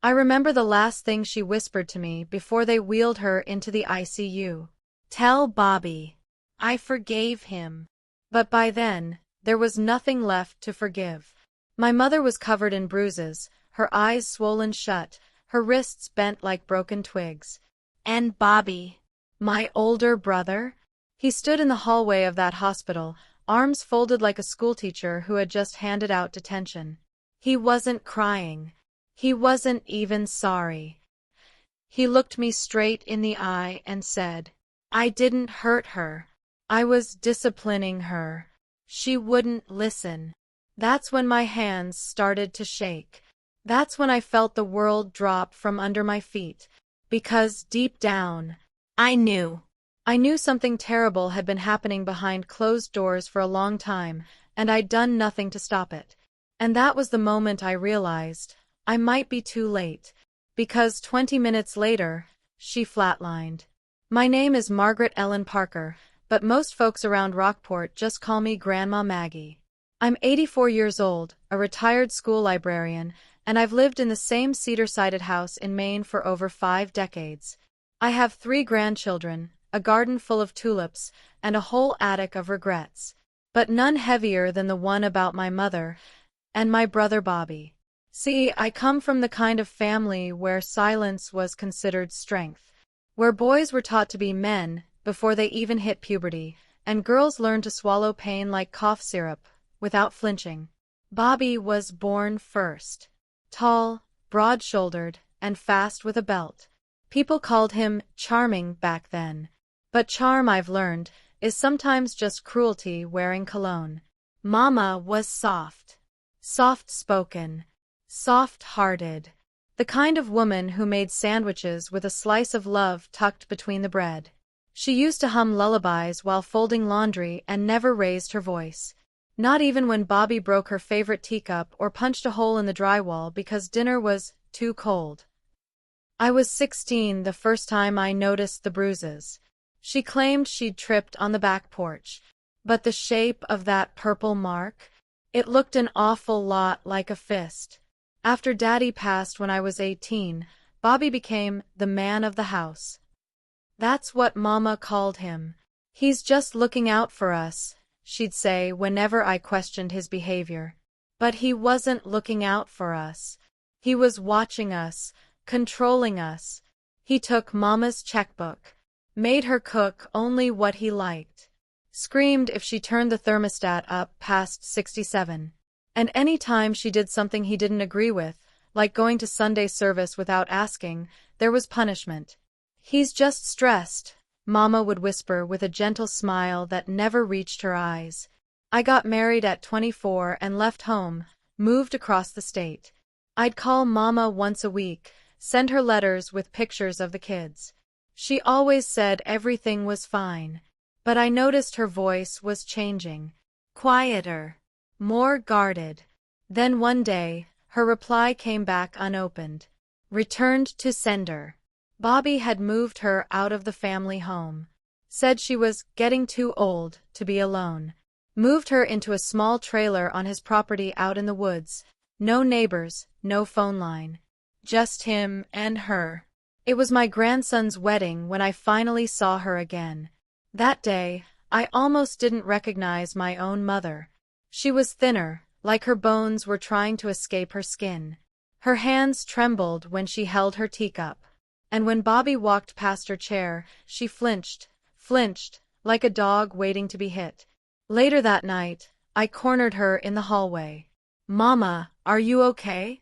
I remember the last thing she whispered to me before they wheeled her into the ICU. "Tell Bobby. I forgave him." But by then, there was nothing left to forgive. My mother was covered in bruises, her eyes swollen shut, her wrists bent like broken twigs. And Bobby, my older brother? He stood in the hallway of that hospital, arms folded like a schoolteacher who had just handed out detention. He wasn't crying. He wasn't even sorry. He looked me straight in the eye and said, "I didn't hurt her. I was disciplining her. She wouldn't listen." That's when my hands started to shake. That's when I felt the world drop from under my feet. Because deep down, I knew. I knew something terrible had been happening behind closed doors for a long time, and I'd done nothing to stop it. And that was the moment I realized I might be too late. Because 20 minutes later, she flatlined. My name is Margaret Ellen Parker, but most folks around Rockport just call me Grandma Maggie. I'm 84 years old, a retired school librarian, and I've lived in the same cedar-sided house in Maine for over 5 decades. I have 3 grandchildren, a garden full of tulips, and a whole attic of regrets. But none heavier than the one about my mother and my brother Bobby. See, I come from the kind of family where silence was considered strength, where boys were taught to be men before they even hit puberty, and girls learned to swallow pain like cough syrup, without flinching. Bobby was born first. Tall, broad-shouldered, and fast with a belt. People called him charming back then. But charm, I've learned, is sometimes just cruelty wearing cologne. Mama was soft. Soft-spoken. Soft-hearted. The kind of woman who made sandwiches with a slice of love tucked between the bread. She used to hum lullabies while folding laundry and never raised her voice. Not even when Bobby broke her favorite teacup or punched a hole in the drywall because dinner was too cold. I was 16 the first time I noticed the bruises. She claimed she'd tripped on the back porch. But the shape of that purple mark? It looked an awful lot like a fist. After Daddy passed when I was 18, Bobby became the man of the house. That's what Mama called him. "He's just looking out for us," she'd say whenever I questioned his behavior. But he wasn't looking out for us. He was watching us, controlling us. He took Mama's checkbook, made her cook only what he liked, screamed if she turned the thermostat up past 67. And any time she did something he didn't agree with, like going to Sunday service without asking, there was punishment. "He's just stressed," Mama would whisper with a gentle smile that never reached her eyes. I got married at 24 and left home, moved across the state. I'd call Mama once a week, send her letters with pictures of the kids. She always said everything was fine. But I noticed her voice was changing. Quieter. More guarded. Then one day, her reply came back unopened. Returned to sender. Bobby had moved her out of the family home. Said she was getting too old to be alone. Moved her into a small trailer on his property out in the woods. No neighbors, no phone line. Just him and her. It was my grandson's wedding when I finally saw her again. That day, I almost didn't recognize my own mother. She was thinner, like her bones were trying to escape her skin. Her hands trembled when she held her teacup. And when Bobby walked past her chair, she flinched, like a dog waiting to be hit. Later that night, I cornered her in the hallway. "Mama, are you okay?"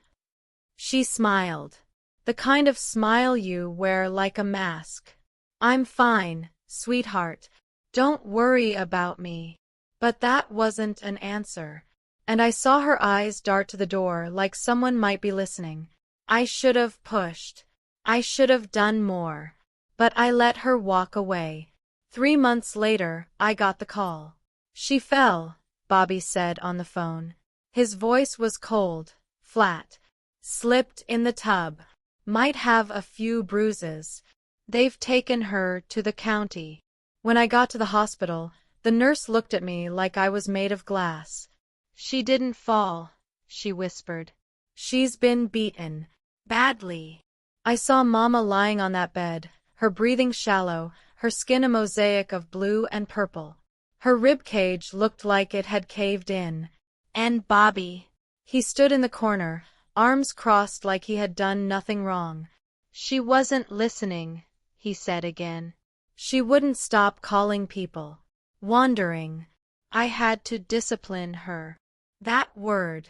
She smiled. The kind of smile you wear like a mask. "I'm fine, sweetheart. Don't worry about me." But that wasn't an answer. And I saw her eyes dart to the door like someone might be listening. I should have pushed. I should have done more. But I let her walk away. 3 months later, I got the call. "She fell," Bobby said on the phone. His voice was cold, flat. "Slipped in the tub. Might have a few bruises. They've taken her to the county." When I got to the hospital, the nurse looked at me like I was made of glass. "She didn't fall," she whispered. "She's been beaten." Badly. I saw Mama lying on that bed, her breathing shallow, her skin a mosaic of blue and purple. Her rib cage looked like it had caved in. And Bobby. He stood in the corner, arms crossed like he had done nothing wrong. She wasn't listening, he said again. She wouldn't stop calling people. Wandering. I had to discipline her. That word.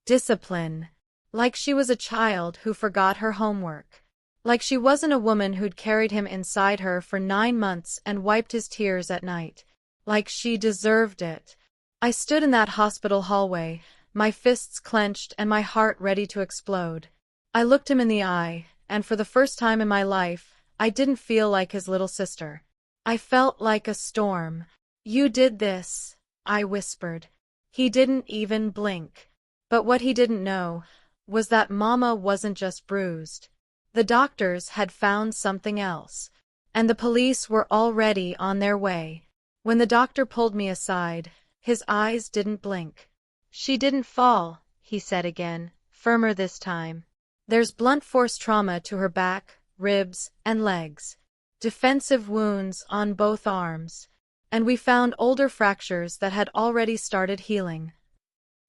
Discipline. Like she was a child who forgot her homework. Like she wasn't a woman who'd carried him inside her for 9 months and wiped his tears at night. Like she deserved it. I stood in that hospital hallway, my fists clenched and my heart ready to explode. I looked him in the eye, and for the first time in my life, I didn't feel like his little sister. I felt like a storm. You did this, I whispered. He didn't even blink. But what he didn't know was that Mama wasn't just bruised. The doctors had found something else, and the police were already on their way. When the doctor pulled me aside, his eyes didn't blink. She didn't fall, he said again, firmer this time. There's blunt force trauma to her back, ribs, and legs. Defensive wounds on both arms. And we found older fractures that had already started healing.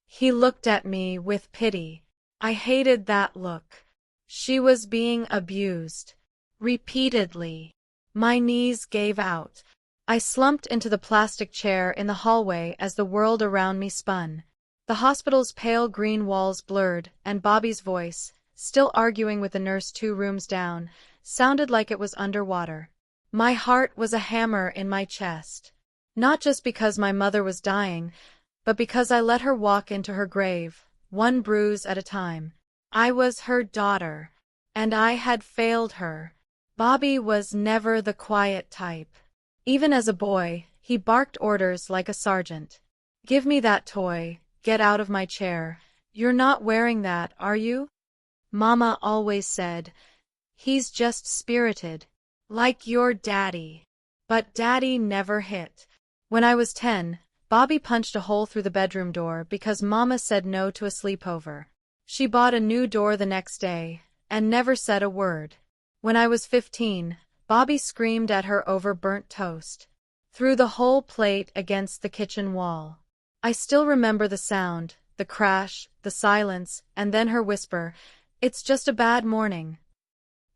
He looked at me with pity. I hated that look. She was being abused. Repeatedly. My knees gave out. I slumped into the plastic chair in the hallway as the world around me spun. The hospital's pale green walls blurred, and Bobby's voice, still arguing with the nurse 2 rooms down, sounded like it was underwater. My heart was a hammer in my chest. Not just because my mother was dying, but because I let her walk into her grave, one bruise at a time. I was her daughter, and I had failed her. Bobby was never the quiet type. Even as a boy, he barked orders like a sergeant. Give me that toy, get out of my chair. You're not wearing that, are you? Mama always said, he's just spirited. Like your daddy. But Daddy never hit. When I was 10, Bobby punched a hole through the bedroom door because Mama said no to a sleepover. She bought a new door the next day, and never said a word. When I was 15, Bobby screamed at her over burnt toast. Threw the whole plate against the kitchen wall. I still remember the sound, the crash, the silence, and then her whisper, "It's just a bad morning."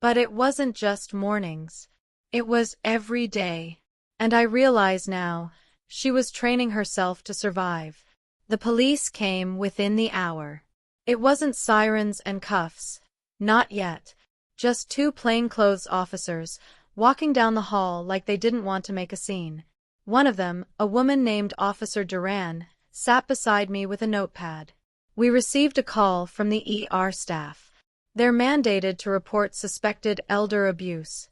But it wasn't just mornings. It was every day. And I realize now, she was training herself to survive. The police came within the hour. It wasn't sirens and cuffs. Not yet. Just 2 plainclothes officers, walking down the hall like they didn't want to make a scene. One of them, a woman named Officer Duran, sat beside me with a notepad. We received a call from the ER staff. They're mandated to report suspected elder abuse.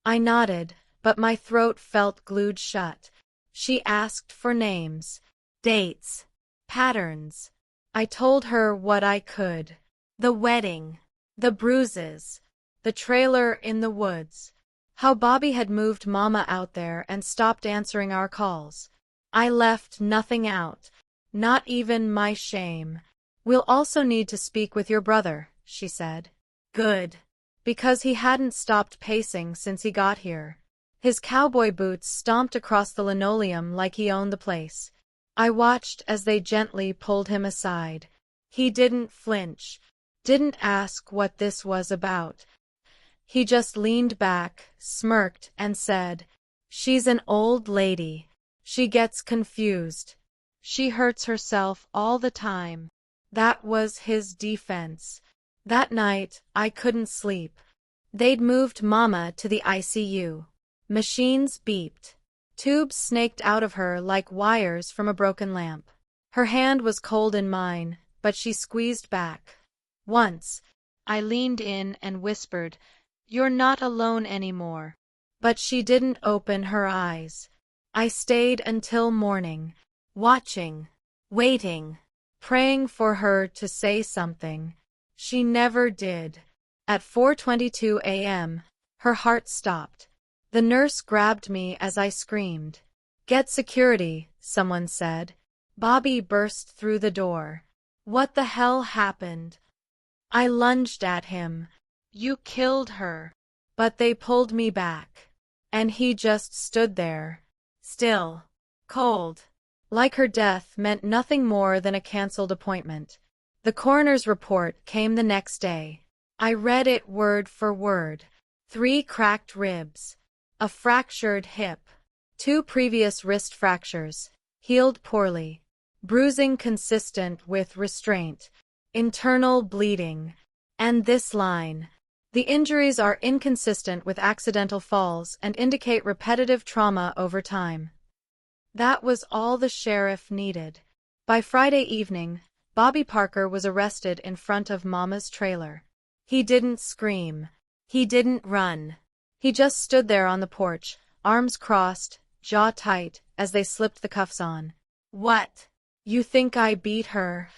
I nodded, but my throat felt glued shut. She asked for names, dates, patterns. I told her what I could. The wedding, the bruises, the trailer in the woods. How Bobby had moved Mama out there and stopped answering our calls. I left nothing out, not even my shame. We'll also need to speak with your brother, she said. Good. Because he hadn't stopped pacing since he got here. His cowboy boots stomped across the linoleum like he owned the place. I watched as they gently pulled him aside. He didn't flinch, didn't ask what this was about. He just leaned back, smirked, and said, "She's an old lady. She gets confused. She hurts herself all the time." That was his defense. That night, I couldn't sleep. They'd moved Mama to the ICU. Machines beeped. Tubes snaked out of her like wires from a broken lamp. Her hand was cold in mine, but she squeezed back. Once, I leaned in and whispered, "You're not alone anymore." But she didn't open her eyes. I stayed until morning, watching, waiting, praying for her to say something. She never did. At 4:22 a.m., her heart stopped. The nurse grabbed me as I screamed. "Get security," someone said. Bobby burst through the door. What the hell happened? I lunged at him. You killed her. But they pulled me back. And he just stood there. Still. Cold. Like her death meant nothing more than a cancelled appointment. The coroner's report came the next day. I read it word for word. 3 cracked ribs. A fractured hip. 2 previous wrist fractures. Healed poorly. Bruising consistent with restraint. Internal bleeding. And this line. The injuries are inconsistent with accidental falls and indicate repetitive trauma over time. That was all the sheriff needed. By Friday evening, Bobby Parker was arrested in front of Mama's trailer. He didn't scream. He didn't run. He just stood there on the porch, arms crossed, jaw tight, as they slipped the cuffs on. What? You think I beat her?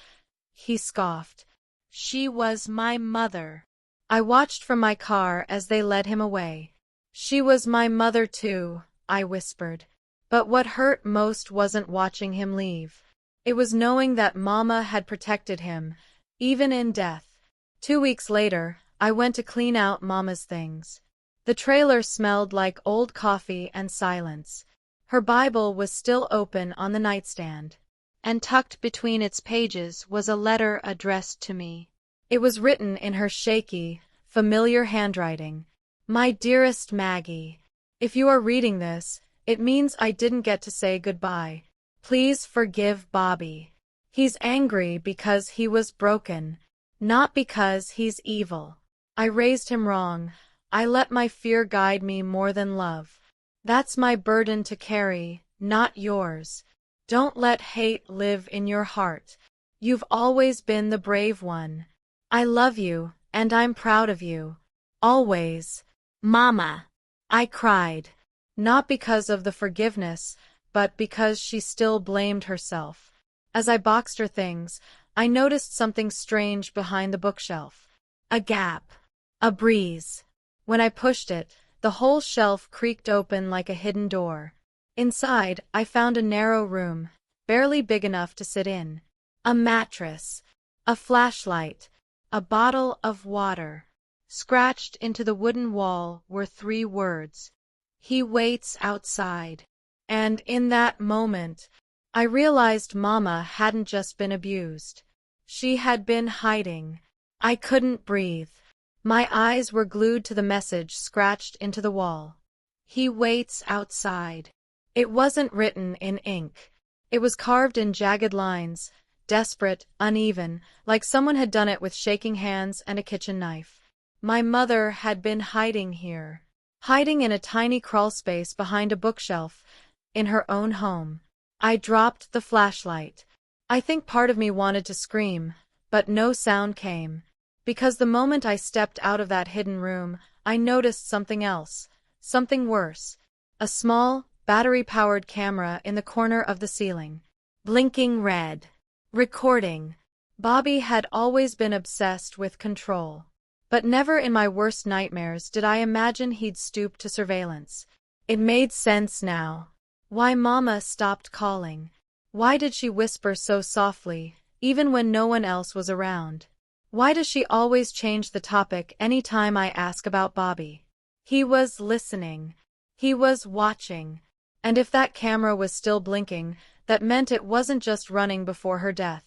He scoffed. She was my mother. I watched from my car as they led him away. She was my mother too, I whispered. But what hurt most wasn't watching him leave. It was knowing that Mama had protected him, even in death. 2 weeks later, I went to clean out Mama's things. The trailer smelled like old coffee and silence. Her Bible was still open on the nightstand, and tucked between its pages was a letter addressed to me. It was written in her shaky, familiar handwriting. My dearest Maggie, if you are reading this, it means I didn't get to say goodbye. Please forgive Bobby. He's angry because he was broken, not because he's evil. I raised him wrong. I let my fear guide me more than love. That's my burden to carry, not yours. Don't let hate live in your heart. You've always been the brave one. I love you, and I'm proud of you. Always. Mama. I cried. Not because of the forgiveness, but because she still blamed herself. As I boxed her things, I noticed something strange behind the bookshelf. A gap. A breeze. When I pushed it, the whole shelf creaked open like a hidden door. Inside, I found a narrow room, barely big enough to sit in. A mattress. A flashlight. A bottle of water. Scratched into the wooden wall were 3 words. He waits outside. And in that moment, I realized Mama hadn't just been abused. She had been hiding. I couldn't breathe. My eyes were glued to the message scratched into the wall. He waits outside. It wasn't written in ink. It was carved in jagged lines, desperate, uneven, like someone had done it with shaking hands and a kitchen knife. My mother had been hiding here. Hiding in a tiny crawl space behind a bookshelf, in her own home. I dropped the flashlight. I think part of me wanted to scream, but no sound came. Because the moment I stepped out of that hidden room, I noticed something else. Something worse. A small, battery-powered camera in the corner of the ceiling. Blinking red. Recording. Bobby had always been obsessed with control. But never in my worst nightmares did I imagine he'd stoop to surveillance. It made sense now. Why Mama stopped calling. Why did she whisper so softly, even when no one else was around? Why does she always change the topic any time I ask about Bobby? He was listening. He was watching. And if that camera was still blinking, that meant it wasn't just running before her death.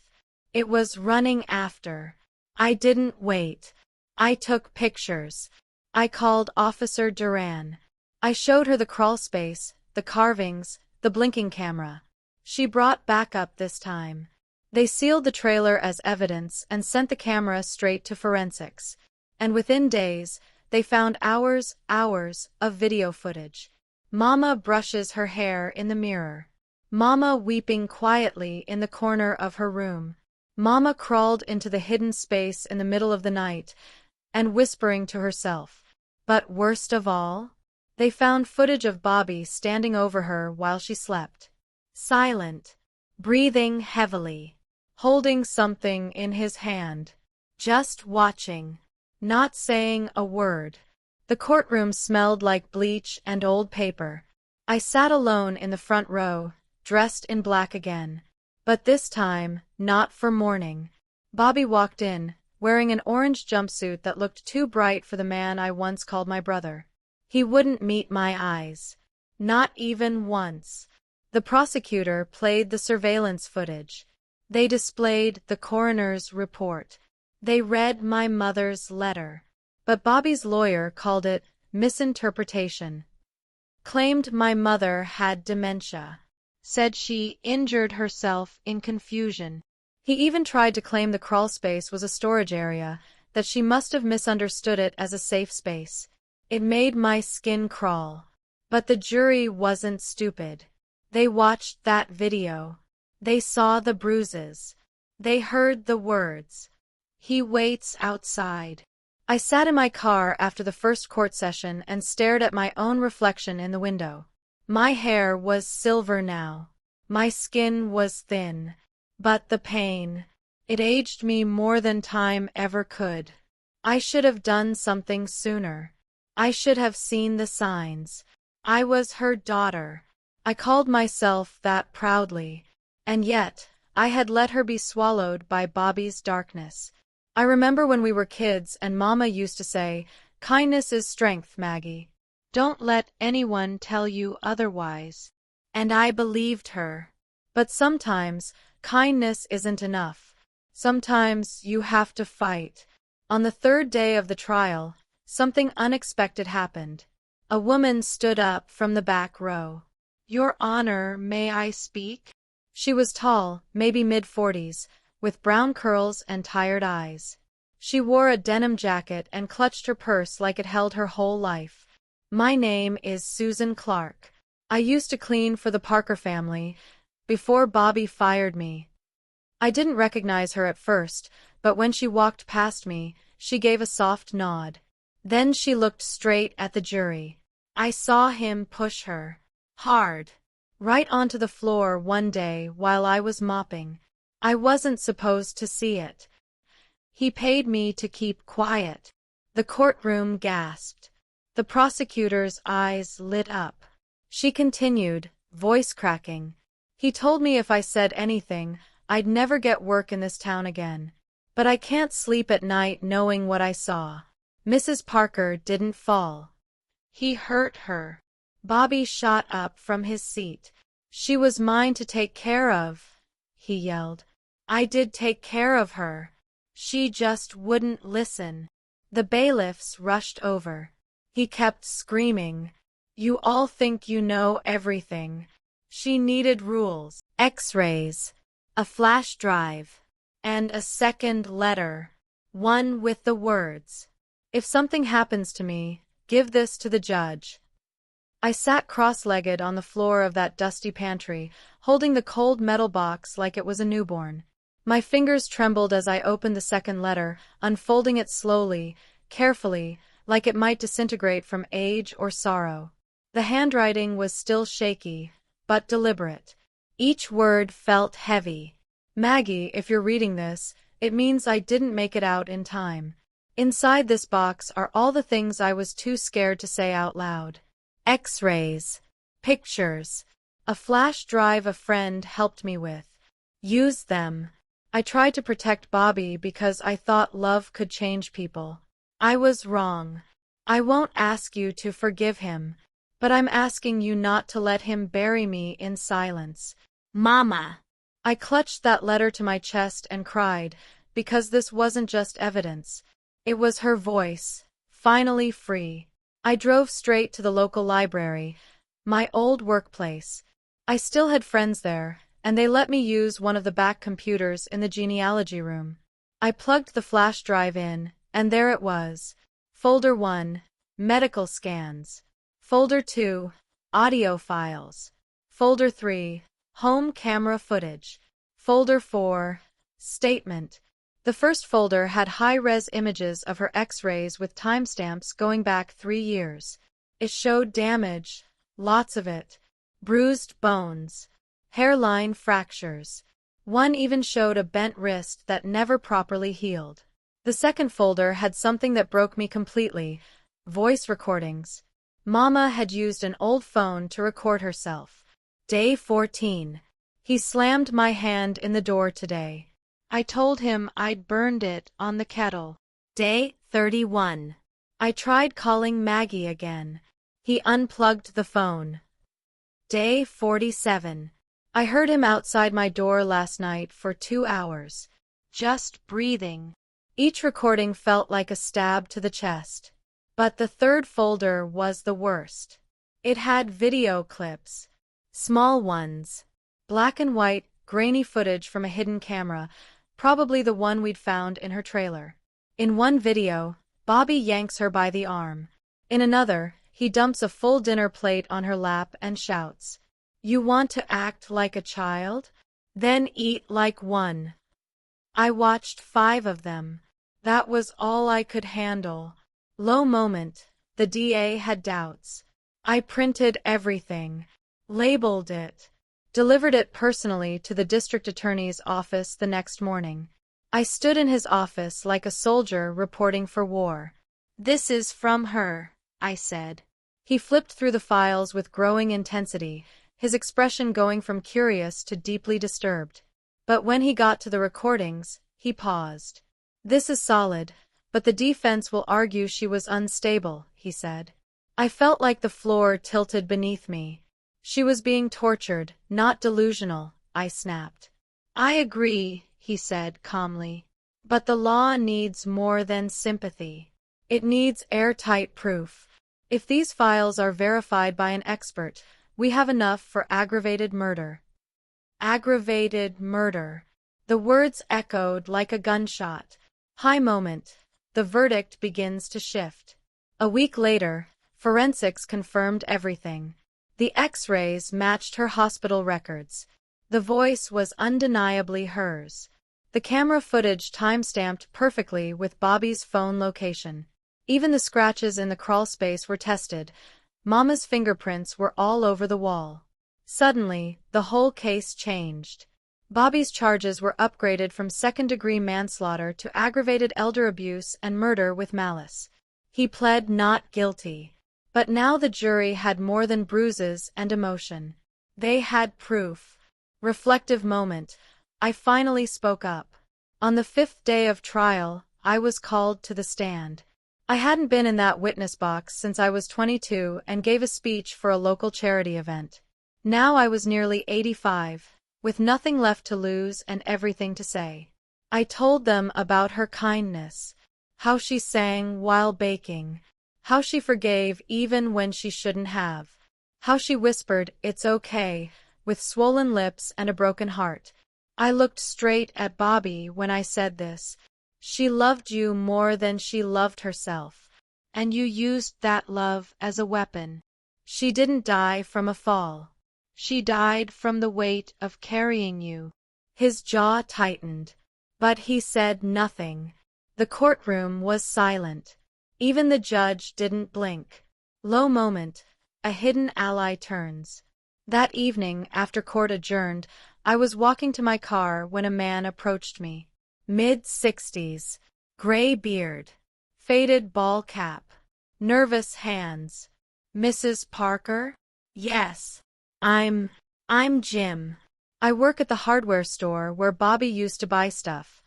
It was running after. I didn't wait. I took pictures. I called Officer Duran. I showed her the crawl space, the carvings, the blinking camera. She brought backup this time. They sealed the trailer as evidence and sent the camera straight to forensics. And within days, they found hours of video footage. Mama brushes her hair in the mirror. Mama weeping quietly in the corner of her room. Mama crawled into the hidden space in the middle of the night, and whispering to herself. But worst of all, they found footage of Bobby standing over her while she slept. Silent, breathing heavily, holding something in his hand. Just watching, not saying a word. The courtroom smelled like bleach and old paper. I sat alone in the front row, dressed in black again. But this time, not for mourning. Bobby walked in, wearing an orange jumpsuit that looked too bright for the man I once called my brother. He wouldn't meet my eyes. Not even once. The prosecutor played the surveillance footage. They displayed the coroner's report. They read my mother's letter. But Bobby's lawyer called it misinterpretation. Claimed my mother had dementia. Said she injured herself in confusion. He even tried to claim the crawl space was a storage area, that she must have misunderstood it as a safe space. It made my skin crawl. But the jury wasn't stupid. They watched that video. They saw the bruises. They heard the words. He waits outside. I sat in my car after the first court session and stared at my own reflection in the window. My hair was silver now. My skin was thin. But the pain. It aged me more than time ever could. I should have done something sooner. I should have seen the signs. I was her daughter. I called myself that proudly. And yet, I had let her be swallowed by Bobby's darkness. I remember when we were kids and Mama used to say, "Kindness is strength, Maggie. Don't let anyone tell you otherwise." And I believed her. But sometimes, kindness isn't enough. Sometimes you have to fight. On the third day of the trial, something unexpected happened. A woman stood up from the back row. "Your Honor, may I speak?" She was tall, maybe mid-40s, with brown curls and tired eyes. She wore a denim jacket and clutched her purse like it held her whole life. "My name is Susan Clark. I used to clean for the Parker family before Bobby fired me." I didn't recognize her at first, but when she walked past me, she gave a soft nod. Then she looked straight at the jury. I saw him push her. Hard. Right onto the floor one day while I was mopping. I wasn't supposed to see it. He paid me to keep quiet. The courtroom gasped. The prosecutor's eyes lit up. She continued, voice cracking. "He told me if I said anything, I'd never get work in this town again. But I can't sleep at night knowing what I saw. Mrs. Parker didn't fall. He hurt her." Bobby shot up from his seat. "She was mine to take care of," he yelled. "I did take care of her. She just wouldn't listen." The bailiffs rushed over. He kept screaming, "You all think you know everything." She needed rules, X-rays, a flash drive, and a second letter, one with the words, "If something happens to me, give this to the judge." I sat cross-legged on the floor of that dusty pantry, holding the cold metal box like it was a newborn. My fingers trembled as I opened the second letter, unfolding it slowly, carefully, like it might disintegrate from age or sorrow. The handwriting was still shaky, but deliberate. Each word felt heavy. "Maggie, if you're reading this, it means I didn't make it out in time. Inside this box are all the things I was too scared to say out loud. X-rays, pictures, a flash drive a friend helped me with. Use them. I tried to protect Bobby because I thought love could change people. I was wrong. I won't ask you to forgive him, but I'm asking you not to let him bury me in silence. Mama." I clutched that letter to my chest and cried, because this wasn't just evidence. It was her voice, finally free. I drove straight to the local library, my old workplace. I still had friends there, and they let me use one of the back computers in the genealogy room. I plugged the flash drive in, and there it was. Folder 1, medical scans. Folder 2, audio files. Folder 3, home camera footage. Folder 4, statement. The first folder had high-res images of her X-rays with timestamps going back 3 years. It showed damage, lots of it, bruised bones, hairline fractures. One even showed a bent wrist that never properly healed. The second folder had something that broke me completely, voice recordings. Mama had used an old phone to record herself. Day 14. He slammed my hand in the door today. I told him I'd burned it on the kettle. Day 31. I tried calling Maggie again. He unplugged the phone. Day 47. I heard him outside my door last night for 2 hours. Just breathing. Each recording felt like a stab to the chest. But the third folder was the worst. It had video clips. Small ones. Black and white, grainy footage from a hidden camera, probably the one we'd found in her trailer. In one video, Bobby yanks her by the arm. In another, he dumps a full dinner plate on her lap and shouts, "You want to act like a child? Then eat like one." I watched 5 of them. That was all I could handle. Low moment. The DA had doubts. I printed everything, labeled it, delivered it personally to the district attorney's office the next morning. I stood in his office like a soldier reporting for war. "This is from her," I said. He flipped through the files with growing intensity, his expression going from curious to deeply disturbed. But when he got to the recordings, he paused. "This is solid, but the defense will argue she was unstable," he said. I felt like the floor tilted beneath me. "She was being tortured, not delusional," I snapped. "I agree," he said calmly. "But the law needs more than sympathy. It needs airtight proof. If these files are verified by an expert, we have enough for aggravated murder." Aggravated murder. The words echoed like a gunshot. High moment. The verdict begins to shift. A week later, forensics confirmed everything. The X-rays matched her hospital records. The voice was undeniably hers. The camera footage time-stamped perfectly with Bobby's phone location. Even the scratches in the crawlspace were tested. Mama's fingerprints were all over the wall. Suddenly, the whole case changed. Bobby's charges were upgraded from second-degree manslaughter to aggravated elder abuse and murder with malice. He pled not guilty. But now the jury had more than bruises and emotion. They had proof. Reflective moment. I finally spoke up. On the 5th day of trial, I was called to the stand. I hadn't been in that witness box since I was 22 and gave a speech for a local charity event. Now I was nearly 85, with nothing left to lose and everything to say. I told them about her kindness, how she sang while baking, how she forgave even when she shouldn't have, how she whispered, "It's okay," with swollen lips and a broken heart. I looked straight at Bobby when I said this. "She loved you more than she loved herself, and you used that love as a weapon. She didn't die from a fall. She died from the weight of carrying you." His jaw tightened, but he said nothing. The courtroom was silent. Even the judge didn't blink. Low moment. A hidden ally turns. That evening, after court adjourned, I was walking to my car when a man approached me. Mid-60s. Gray beard. Faded ball cap. Nervous hands. "Mrs. Parker?" "Yes. I'm Jim. I work at the hardware store where Bobby used to buy stuff."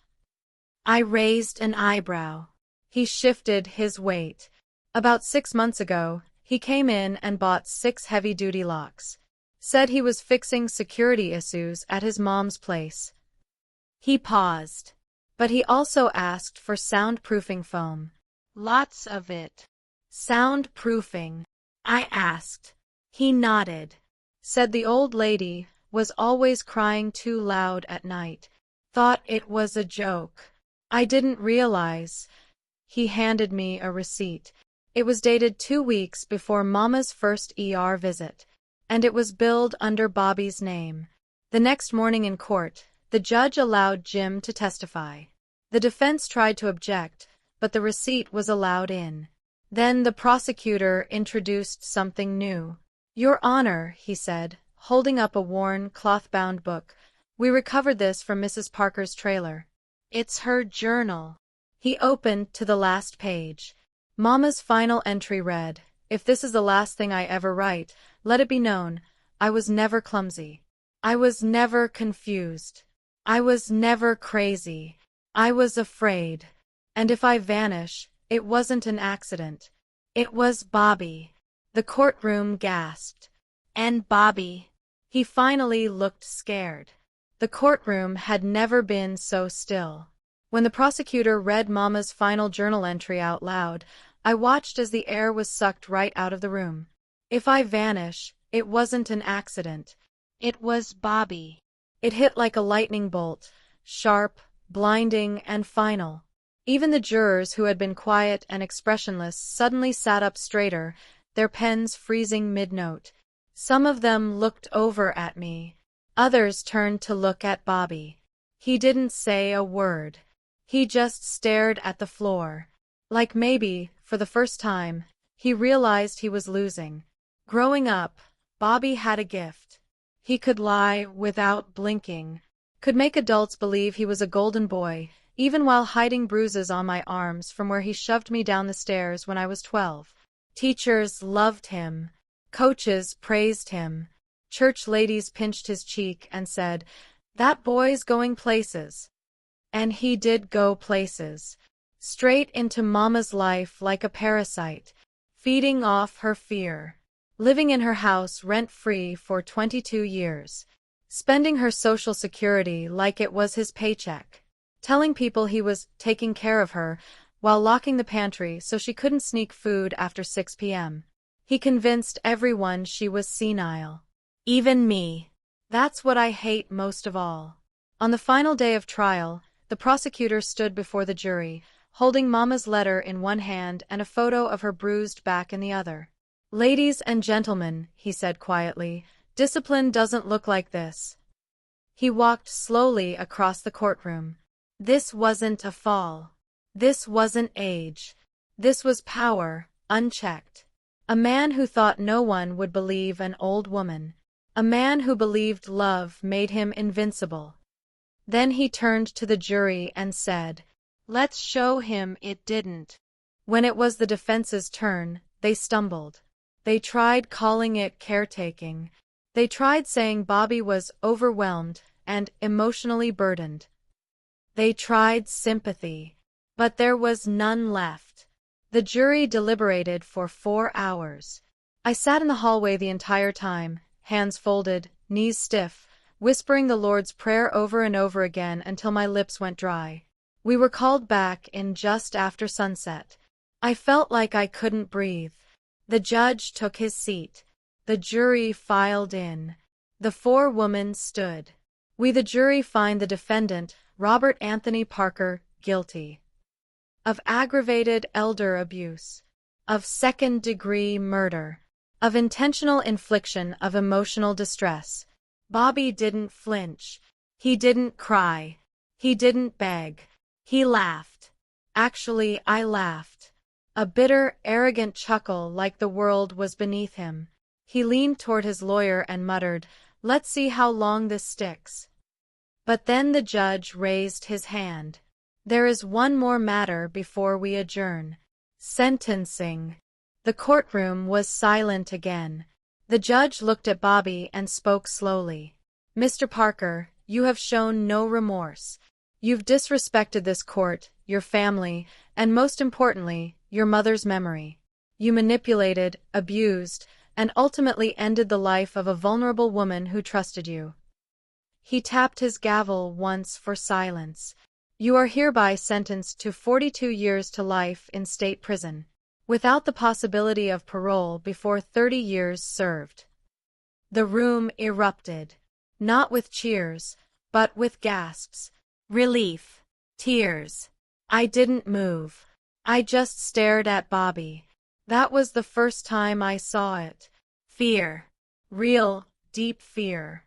I raised an eyebrow. He shifted his weight. "About 6 months ago, he came in and bought 6 heavy-duty locks. Said he was fixing security issues at his mom's place." He paused. "But he also asked for soundproofing foam. Lots of it." "Soundproofing?" I asked. He nodded. Said the old lady was always crying too loud at night. Thought it was a joke. I didn't realize. He handed me a receipt. It was dated 2 weeks before Mama's first ER visit, and it was billed under Bobby's name. The next morning in court, the judge allowed Jim to testify. The defense tried to object, but the receipt was allowed in. Then the prosecutor introduced something new. "Your Honor," he said, holding up a worn, cloth-bound book, "we recovered this from Mrs. Parker's trailer. It's her journal." He opened to the last page. Mama's final entry read, "If this is the last thing I ever write, let it be known, I was never clumsy. I was never confused. I was never crazy. I was afraid. And if I vanish, it wasn't an accident. It was Bobby. The courtroom gasped. And Bobby. He finally looked scared. The courtroom had never been so still. When the prosecutor read Mama's final journal entry out loud, I watched as the air was sucked right out of the room. If I vanish, it wasn't an accident. It was Bobby. It hit like a lightning bolt, sharp, blinding, and final. Even the jurors who had been quiet and expressionless suddenly sat up straighter, their pens freezing mid-note. Some of them looked over at me. Others turned to look at Bobby. He didn't say a word. He just stared at the floor. Like maybe, for the first time, he realized he was losing. Growing up, Bobby had a gift. He could lie without blinking, could make adults believe he was a golden boy, even while hiding bruises on my arms from where he shoved me down the stairs when I was 12. Teachers loved him. Coaches praised him. Church ladies pinched his cheek and said, "That boy's going places." And he did go places. Straight into Mama's life like a parasite, feeding off her fear. Living in her house rent-free for 22 years. Spending her social security like it was his paycheck. Telling people he was taking care of her while locking the pantry so she couldn't sneak food after 6 p.m. He convinced everyone she was senile. Even me. That's what I hate most of all. On the final day of trial, the prosecutor stood before the jury, holding Mama's letter in one hand and a photo of her bruised back in the other. "Ladies and gentlemen," he said quietly, "discipline doesn't look like this." He walked slowly across the courtroom. This wasn't a fall. This wasn't age. This was power, unchecked. A man who thought no one would believe an old woman. A man who believed love made him invincible. Then he turned to the jury and said, "Let's show him it didn't." When it was the defense's turn, they stumbled. They tried calling it caretaking. They tried saying Bobby was overwhelmed and emotionally burdened. They tried sympathy. But there was none left. The jury deliberated for 4 hours. I sat in the hallway the entire time, hands folded, knees stiff, whispering the Lord's Prayer over and over again until my lips went dry. We were called back in just after sunset. I felt like I couldn't breathe. The judge took his seat. The jury filed in. The 4 women stood. "We the jury find the defendant, Robert Anthony Parker, guilty of aggravated elder abuse, of second-degree murder, of intentional infliction of emotional distress." Bobby didn't flinch. He didn't cry. He didn't beg. He laughed. Actually, I laughed. A bitter, arrogant chuckle like the world was beneath him. He leaned toward his lawyer and muttered, "Let's see how long this sticks." But then the judge raised his hand. "There is one more matter before we adjourn. Sentencing." The courtroom was silent again. The judge looked at Bobby and spoke slowly. "Mr. Parker, you have shown no remorse. You've disrespected this court, your family, and most importantly, your mother's memory. You manipulated, abused, and ultimately ended the life of a vulnerable woman who trusted you." He tapped his gavel once for silence. "You are hereby sentenced to 42 years to life in state prison, without the possibility of parole before 30 years served." The room erupted. Not with cheers, but with gasps. Relief. Tears. I didn't move. I just stared at Bobby. That was the first time I saw it. Fear. Real, deep fear.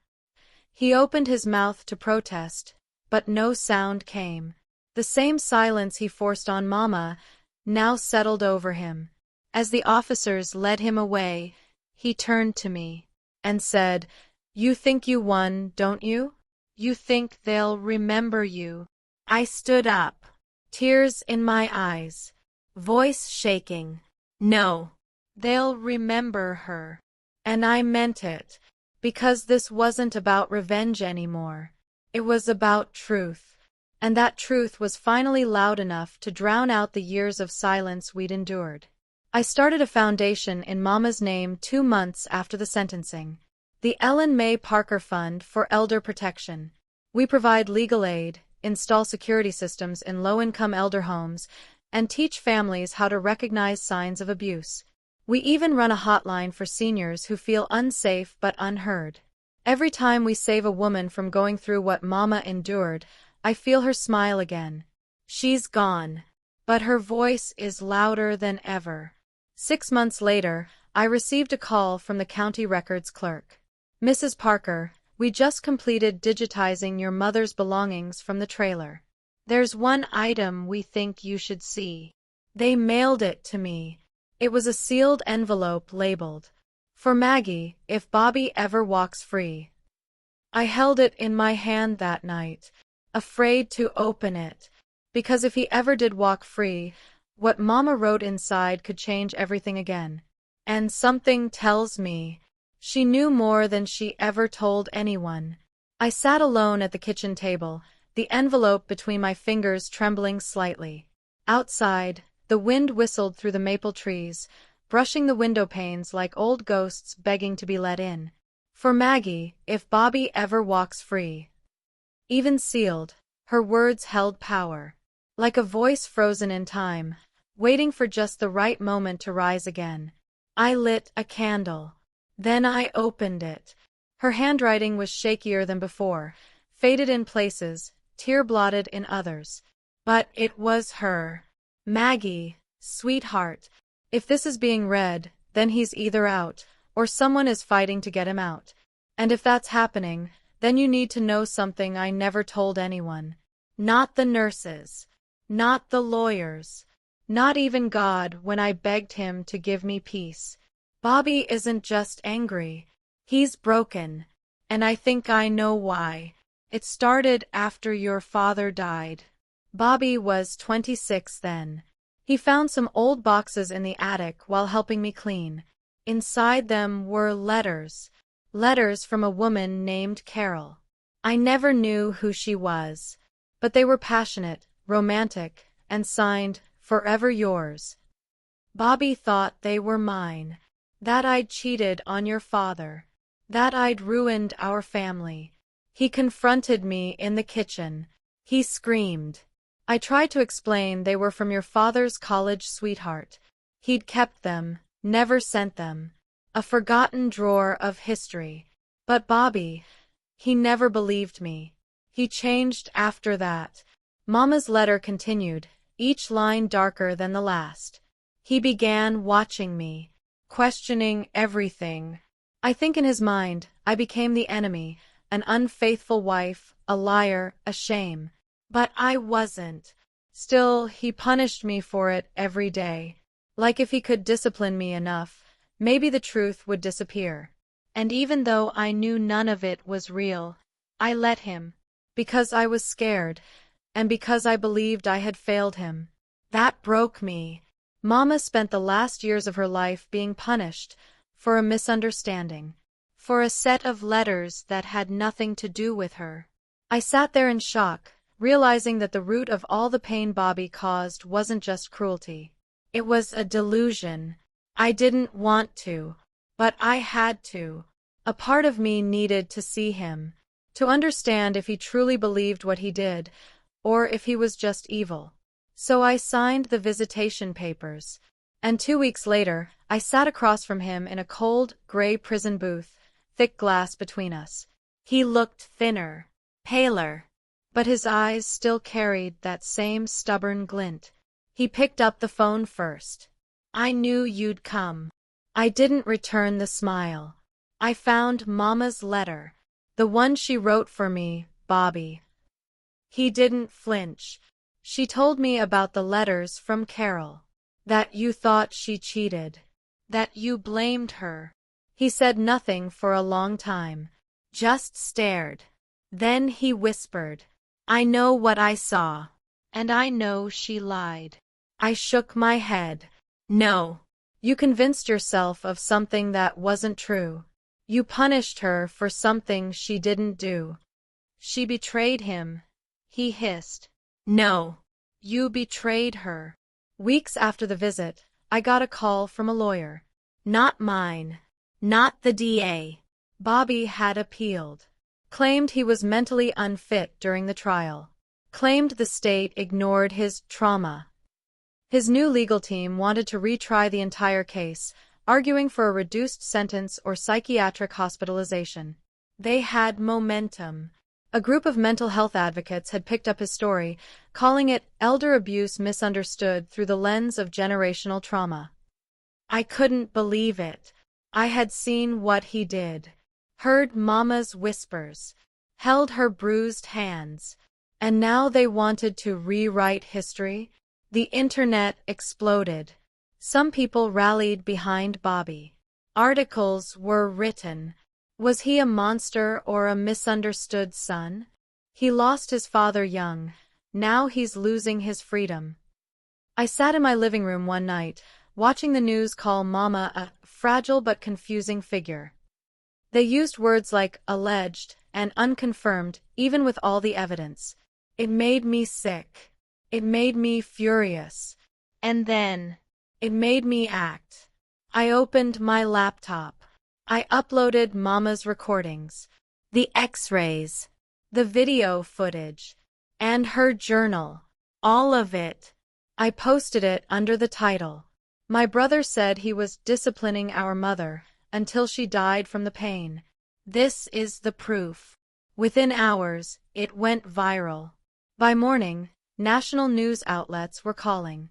He opened his mouth to protest, but no sound came. The same silence he forced on Mama now settled over him. As the officers led him away, he turned to me and said, "You think you won, don't you? You think they'll remember you?" I stood up, tears in my eyes, voice shaking. "No, they'll remember her." And I meant it, because this wasn't about revenge anymore. It was about truth. And that truth was finally loud enough to drown out the years of silence we'd endured. I started a foundation in Mama's name 2 months after the sentencing. The Ellen May Parker Fund for Elder Protection. We provide legal aid, install security systems in low-income elder homes, and teach families how to recognize signs of abuse. We even run a hotline for seniors who feel unsafe but unheard. Every time we save a woman from going through what Mama endured, I feel her smile again. She's gone, but her voice is louder than ever. 6 months later, I received a call from the county records clerk. Mrs. Parker, we just completed digitizing your mother's belongings from the trailer. There's one item we think you should see. They mailed it to me. It was a sealed envelope labeled, "For Maggie, if Bobby ever walks free." I held it in my hand that night, afraid to open it, because if he ever did walk free, what Mama wrote inside could change everything again. And something tells me she knew more than she ever told anyone. I sat alone at the kitchen table, the envelope between my fingers trembling slightly. Outside, the wind whistled through the maple trees, brushing the window panes like old ghosts begging to be let in. For Maggie, if Bobby ever walks free. Even sealed, her words held power. Like a voice frozen in time, waiting for just the right moment to rise again. I lit a candle. Then I opened it. Her handwriting was shakier than before, faded in places, tear-blotted in others. But it was her. Maggie, sweetheart, if this is being read, then he's either out, or someone is fighting to get him out. And if that's happening, then you need to know something I never told anyone. Not the nurses. Not the lawyers. Not even God when I begged him to give me peace. Bobby isn't just angry. He's broken. And I think I know why. It started after your father died. Bobby was 26 then. He found some old boxes in the attic while helping me clean. Inside them were letters. Letters from a woman named Carol. I never knew who she was, but they were passionate, romantic, and signed, "Forever Yours." Bobby thought they were mine. That I'd cheated on your father. That I'd ruined our family. He confronted me in the kitchen. He screamed. I tried to explain they were from your father's college sweetheart. He'd kept them, never sent them. A forgotten drawer of history. But Bobby, he never believed me. He changed after that. Mama's letter continued, each line darker than the last. He began watching me, questioning everything. I think in his mind, I became the enemy, an unfaithful wife, a liar, a shame. But I wasn't. Still, he punished me for it every day. Like if he could discipline me enough, maybe the truth would disappear. And even though I knew none of it was real, I let him. Because I was scared, and because I believed I had failed him. That broke me. Mama spent the last years of her life being punished for a misunderstanding, for a set of letters that had nothing to do with her. I sat there in shock, realizing that the root of all the pain Bobby caused wasn't just cruelty. It was a delusion. I didn't want to, but I had to. A part of me needed to see him, to understand if he truly believed what he did, or if he was just evil. So I signed the visitation papers, and 2 weeks later, I sat across from him in a cold, gray prison booth, thick glass between us. He looked thinner, paler, but his eyes still carried that same stubborn glint. He picked up the phone first. "I knew you'd come." I didn't return the smile. I found Mama's letter, the one she wrote for me, Bobby. He didn't flinch. She told me about the letters from Carol. That you thought she cheated. That you blamed her. He said nothing for a long time. Just stared. Then he whispered, "I know what I saw. And I know she lied." I shook my head. "No. You convinced yourself of something that wasn't true. You punished her for something she didn't do." She betrayed him, he hissed. No, you betrayed her. Weeks after the visit, I got a call from a lawyer. Not mine. Not the DA. Bobby had appealed. Claimed he was mentally unfit during the trial. Claimed the state ignored his trauma. His new legal team wanted to retry the entire case, arguing for a reduced sentence or psychiatric hospitalization. They had momentum. A group of mental health advocates had picked up his story, calling it elder abuse misunderstood through the lens of generational trauma. I couldn't believe it. I had seen what he did, heard Mama's whispers, held her bruised hands, and now they wanted to rewrite history. The internet exploded. Some people rallied behind Bobby. Articles were written. Was he a monster or a misunderstood son? He lost his father young. Now he's losing his freedom. I sat in my living room one night, watching the news call Mama a fragile but confusing figure. They used words like alleged and unconfirmed, even with all the evidence. It made me sick. It made me furious. And then, it made me act. I opened my laptop. I uploaded Mama's recordings, the X-rays, the video footage, and her journal. All of it. I posted it under the title. My brother said he was disciplining our mother until she died from the pain. This is the proof. Within hours, it went viral. By morning, national news outlets were calling.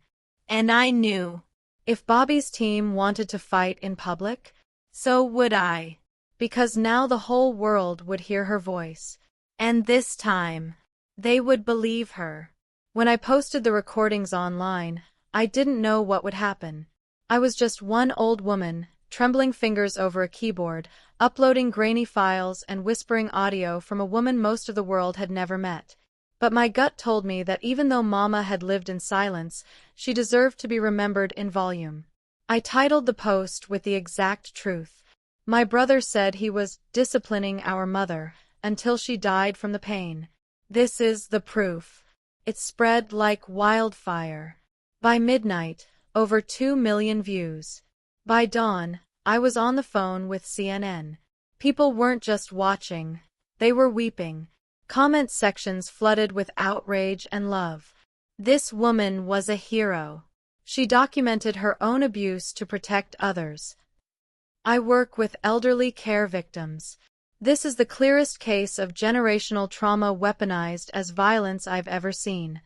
And I knew. If Bobby's team wanted to fight in public, so would I. Because now the whole world would hear her voice. And this time, they would believe her. When I posted the recordings online, I didn't know what would happen. I was just one old woman, trembling fingers over a keyboard, uploading grainy files and whispering audio from a woman most of the world had never met. But my gut told me that even though Mama had lived in silence, she deserved to be remembered in volume. I titled the post with the exact truth. My brother said he was disciplining our mother until she died from the pain. This is the proof. It spread like wildfire. By midnight, over 2 million views. By dawn, I was on the phone with CNN. People weren't just watching, they were weeping. Comment sections flooded with outrage and love. This woman was a hero. She documented her own abuse to protect others. I work with elderly care victims. This is the clearest case of generational trauma weaponized as violence I've ever seen.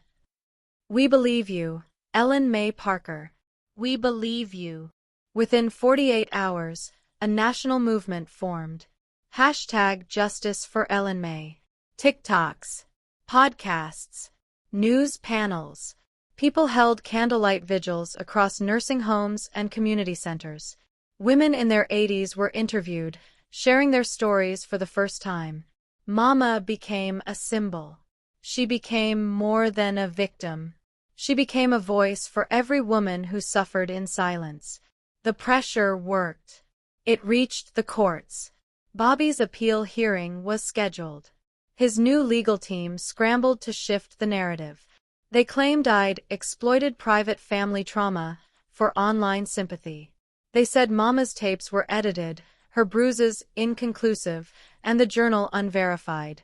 We believe you, Ellen May Parker. We believe you. Within 48 hours, a national movement formed. #Justice for Ellen May. TikToks, podcasts, news panels. People held candlelight vigils across nursing homes and community centers. Women in their 80s were interviewed, sharing their stories for the first time. Mama became a symbol. She became more than a victim. She became a voice for every woman who suffered in silence. The pressure worked. It reached the courts. Bobby's appeal hearing was scheduled. His new legal team scrambled to shift the narrative. They claimed I'd exploited private family trauma for online sympathy. They said Mama's tapes were edited, her bruises inconclusive, and the journal unverified.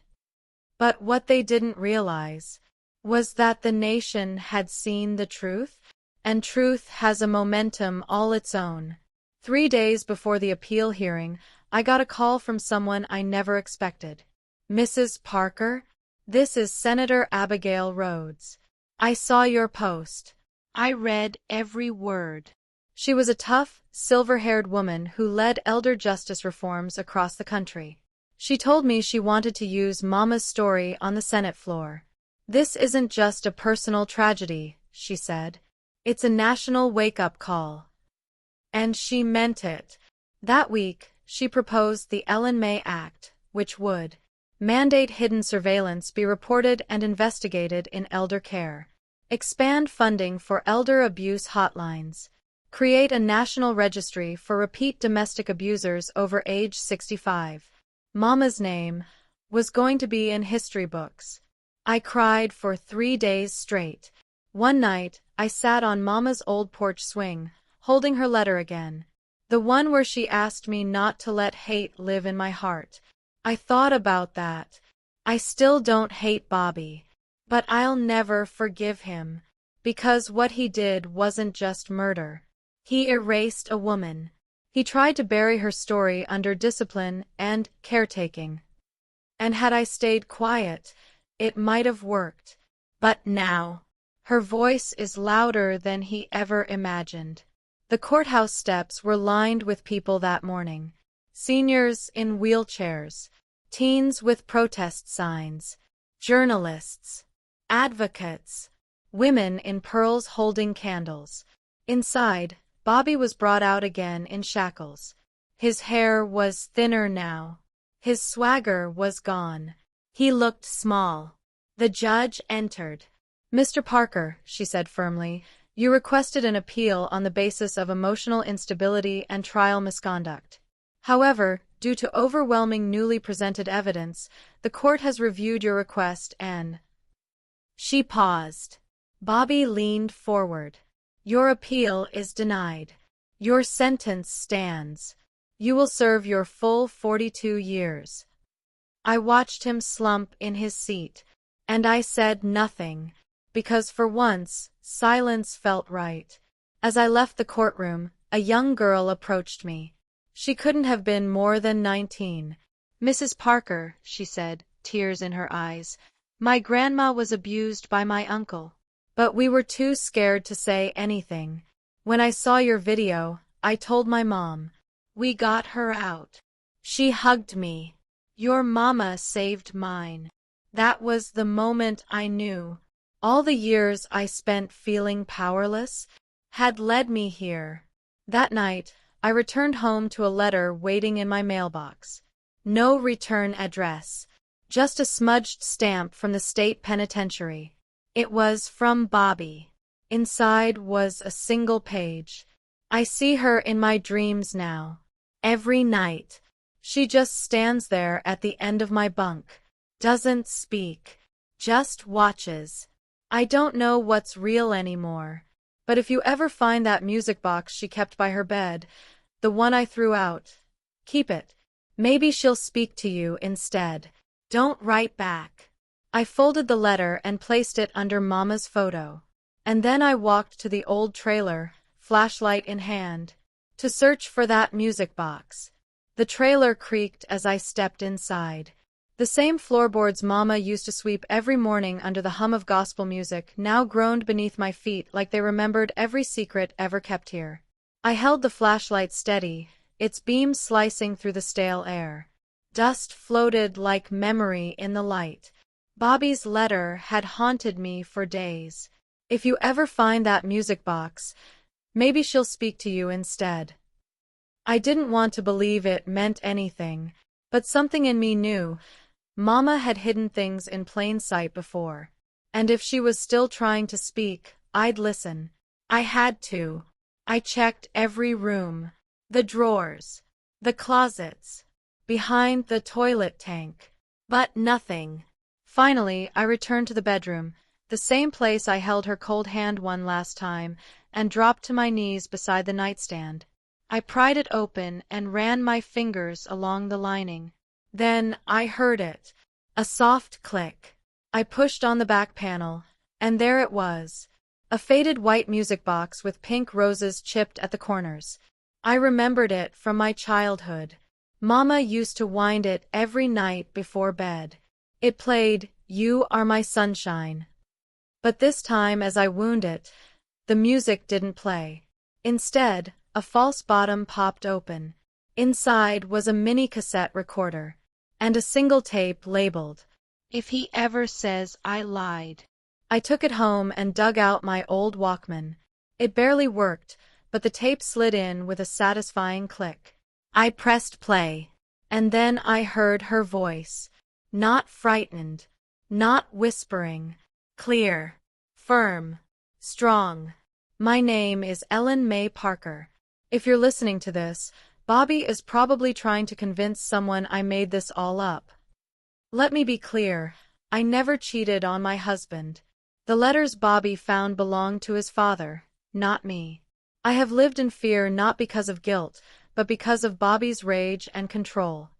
But what they didn't realize was that the nation had seen the truth, and truth has a momentum all its own. 3 days before the appeal hearing, I got a call from someone I never expected. Mrs. Parker, this is Senator Abigail Rhodes. I saw your post. I read every word. She was a tough, silver-haired woman who led elder justice reforms across the country. She told me she wanted to use Mama's story on the Senate floor. This isn't just a personal tragedy, she said. It's a national wake-up call. And she meant it. That week, she proposed the Ellen May Act, which would mandate hidden surveillance be reported and investigated in elder care, expand funding for elder abuse hotlines, create a national registry for repeat domestic abusers over age 65. Mama's name, was going to be in history books. I cried for 3 days straight. One night, I sat on Mama's old porch swing, holding her letter again. The one where she asked me not to let hate live in my heart. I thought about that. I still don't hate Bobby. But I'll never forgive him. Because what he did wasn't just murder. He erased a woman. He tried to bury her story under discipline and caretaking. And had I stayed quiet, it might have worked. But now, her voice is louder than he ever imagined. The courthouse steps were lined with people that morning. Seniors in wheelchairs, teens with protest signs, journalists, advocates, women in pearls holding candles. Inside, Bobby was brought out again in shackles. His hair was thinner now. His swagger was gone. He looked small. The judge entered. "Mr. Parker," she said firmly, "you requested an appeal on the basis of emotional instability and trial misconduct. However, due to overwhelming newly presented evidence, the court has reviewed your request and—" She paused. Bobby leaned forward. "Your appeal is denied. Your sentence stands. You will serve your full 42 years. I watched him slump in his seat, and I said nothing, because for once, silence felt right. As I left the courtroom, a young girl approached me. She couldn't have been more than 19. "Mrs. Parker," she said, tears in her eyes, "my grandma was abused by my uncle. But we were too scared to say anything. When I saw your video, I told my mom. We got her out. She hugged me. Your mama saved mine. That was the moment I knew. All the years I spent feeling powerless had led me here." That night, I returned home to a letter waiting in my mailbox. No return address. Just a smudged stamp from the state penitentiary. It was from Bobby. Inside was a single page. "I see her in my dreams now. Every night. She just stands there at the end of my bunk. Doesn't speak. Just watches. I don't know what's real anymore. But if you ever find that music box she kept by her bed, the one I threw out, keep it. Maybe she'll speak to you instead. Don't write back." I folded the letter and placed it under Mama's photo. And then I walked to the old trailer, flashlight in hand, to search for that music box. The trailer creaked as I stepped inside. The same floorboards Mama used to sweep every morning under the hum of gospel music now groaned beneath my feet like they remembered every secret ever kept here. I held the flashlight steady, its beam slicing through the stale air. Dust floated like memory in the light. Bobby's letter had haunted me for days. "If you ever find that music box, maybe she'll speak to you instead." I didn't want to believe it meant anything, but something in me knew. Mama had hidden things in plain sight before. And if she was still trying to speak, I'd listen. I had to. I checked every room. The drawers. The closets. Behind the toilet tank. But nothing. Finally, I returned to the bedroom, the same place I held her cold hand one last time, and dropped to my knees beside the nightstand. I pried it open and ran my fingers along the lining. Then I heard it. A soft click. I pushed on the back panel, and there it was. A faded white music box with pink roses chipped at the corners. I remembered it from my childhood. Mama used to wind it every night before bed. It played, "You Are My Sunshine." But this time as I wound it, the music didn't play. Instead, a false bottom popped open. Inside was a mini cassette recorder, and a single tape labeled, "If He Ever Says I Lied." I took it home and dug out my old Walkman. It barely worked, but the tape slid in with a satisfying click. I pressed play, and then I heard her voice. Not frightened, not whispering, clear, firm, strong. "My name is Ellen May Parker. If you're listening to this, Bobby is probably trying to convince someone I made this all up. Let me be clear. I never cheated on my husband. The letters Bobby found belonged to his father, not me. I have lived in fear not because of guilt, but because of Bobby's rage and control.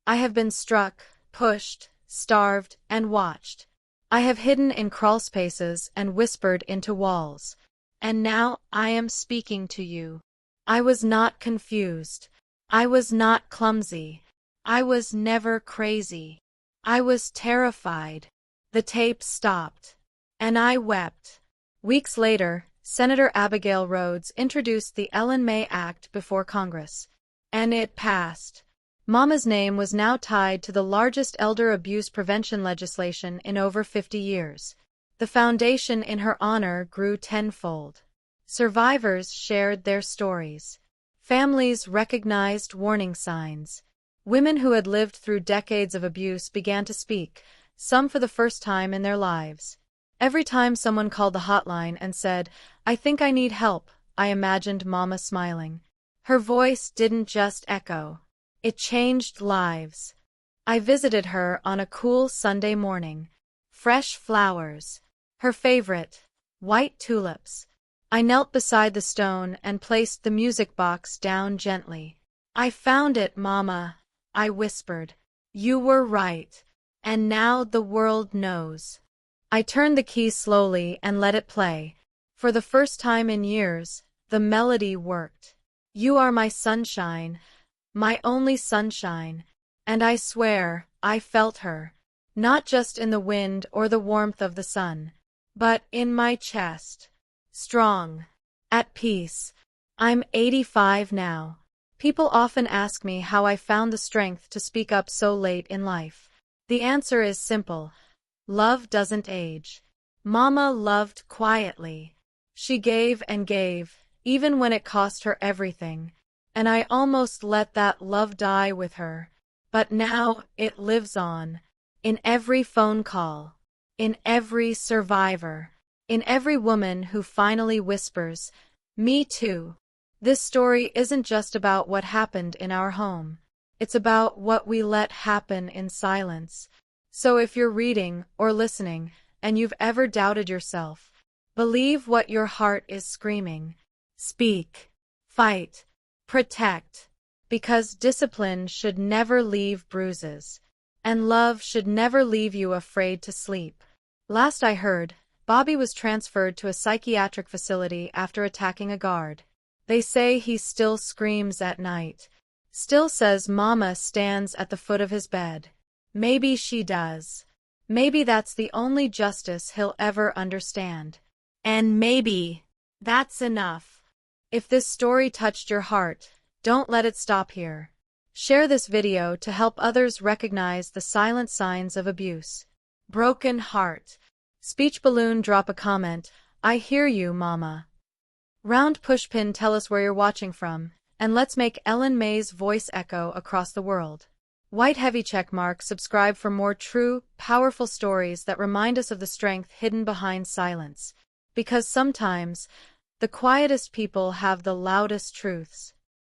I have been struck, pushed, starved, and watched. I have hidden in crawl spaces and whispered into walls. And now I am speaking to you. I was not confused. I was not clumsy. I was never crazy. I was terrified. The tape stopped. And I wept. Weeks later, Senator Abigail Rhodes introduced the Ellen May Act before Congress. And it passed. Mama's name was now tied to the largest elder abuse prevention legislation in over 50 years. The foundation in her honor grew tenfold. Survivors shared their stories. Families recognized warning signs. Women who had lived through decades of abuse began to speak, some for the first time in their lives. Every time someone called the hotline and said, "I think I need help," I imagined Mama smiling. Her voice didn't just echo. It changed lives. I visited her on a cool Sunday morning. Fresh flowers. Her favorite, white tulips. I knelt beside the stone and placed the music box down gently. "I found it, Mama," I whispered. "You were right. And now the world knows." I turned the key slowly and let it play. For the first time in years, the melody worked. "You are my sunshine, my only sunshine." And I swear, I felt her. Not just in the wind or the warmth of the sun, but in my chest. Strong. At peace. I'm 85 now. People often ask me how I found the strength to speak up so late in life. The answer is simple. Love doesn't age. Mama loved quietly. She gave and gave, even when it cost her everything. And I almost let that love die with her. But now it lives on. In every phone call. In every survivor. In every woman who finally whispers, "Me too." This story isn't just about what happened in our home. It's about what we let happen in silence. So if you're reading or listening, and you've ever doubted yourself, believe what your heart is screaming. Speak. Fight. Protect. Because discipline should never leave bruises. And love should never leave you afraid to sleep. Last I heard, Bobby was transferred to a psychiatric facility after attacking a guard. They say he still screams at night. Still says Mama stands at the foot of his bed. Maybe she does. Maybe that's the only justice he'll ever understand. And maybe that's enough. If this story touched your heart, don't let it stop here. Share this video to help others recognize the silent signs of abuse. Broken heart. Speech balloon, drop a comment. I hear you, Mama. Round pushpin, tell us where you're watching from, and let's make Ellen May's voice echo across the world. White heavy check mark, subscribe for more true, powerful stories that remind us of the strength hidden behind silence. Because sometimes, the quietest people have the loudest truths.